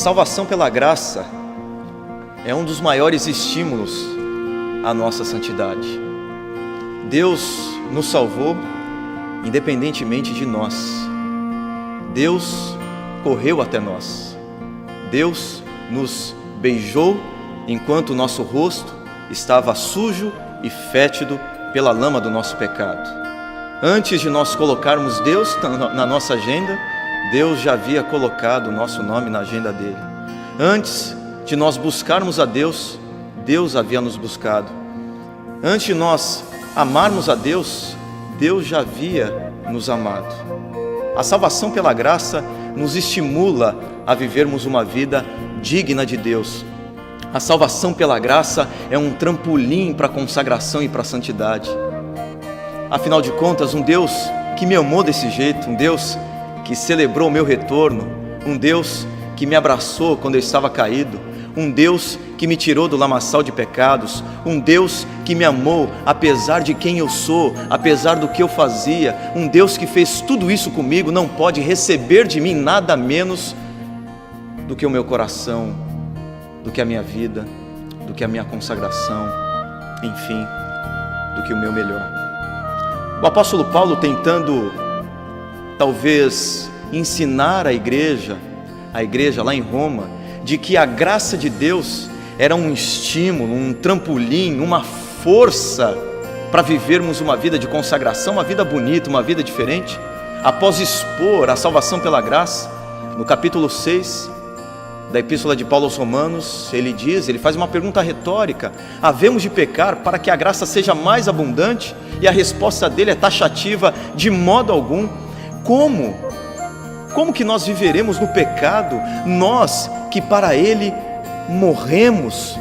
salvação pela graça é um dos maiores estímulos à nossa santidade. Deus nos salvou independentemente de nós. Deus correu até nós. Deus nos beijou enquanto o nosso rosto estava sujo e fétido pela lama do nosso pecado. Antes de nós colocarmos Deus na nossa agenda, Deus já havia colocado o nosso nome na agenda dele. Antes de nós buscarmos a Deus, Deus havia nos buscado. Antes de nós amarmos a Deus, Deus já havia nos amado. A salvação pela graça nos estimula a vivermos uma vida digna de Deus. A salvação pela graça é um trampolim para a consagração e para a santidade. Afinal de contas, um Deus que me amou desse jeito, um Deus que celebrou o meu retorno, um Deus que me abraçou quando eu estava caído, um Deus que me tirou do lamaçal de pecados, um Deus que me amou apesar de quem eu sou, apesar do que eu fazia, um Deus que fez tudo isso comigo, não pode receber de mim nada menos do que o meu coração, do que a minha vida, do que a minha consagração, enfim, do que o meu melhor. O apóstolo Paulo, tentando talvez ensinar a igreja lá em Roma, de que a graça de Deus era um estímulo, um trampolim, uma força para vivermos uma vida de consagração, uma vida bonita, uma vida diferente. Após expor a salvação pela graça, no capítulo 6 da Epístola de Paulo aos Romanos, ele faz uma pergunta retórica: havemos de pecar para que a graça seja mais abundante? E a resposta dele é taxativa: de modo algum. Como que nós viveremos no pecado, nós que para ele morremos?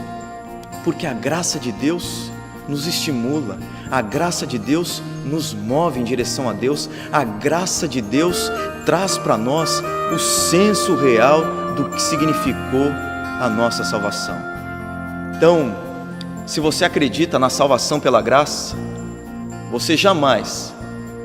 Porque a graça de Deus nos estimula, a graça de Deus nos move em direção a Deus, a graça de Deus traz para nós o senso real do que significou a nossa salvação. Então, se você acredita na salvação pela graça, você jamais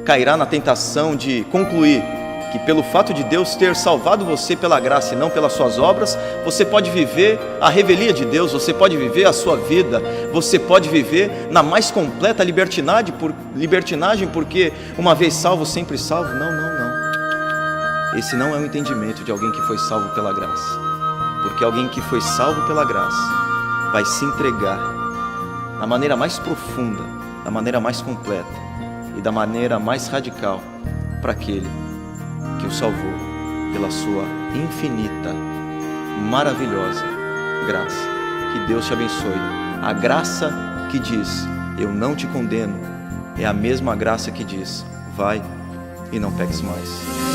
cairá na tentação de concluir que pelo fato de Deus ter salvado você pela graça e não pelas suas obras, você pode viver a revelia de Deus, você pode viver a sua vida, você pode viver na mais completa libertinagem, porque uma vez salvo, sempre salvo. Não. Esse não é o entendimento de alguém que foi salvo pela graça. Porque alguém que foi salvo pela graça vai se entregar da maneira mais profunda, da maneira mais completa e da maneira mais radical para aquele que o salvou pela sua infinita, maravilhosa graça. Que Deus te abençoe. A graça que diz: eu não te condeno, é a mesma graça que diz: vai e não peques mais.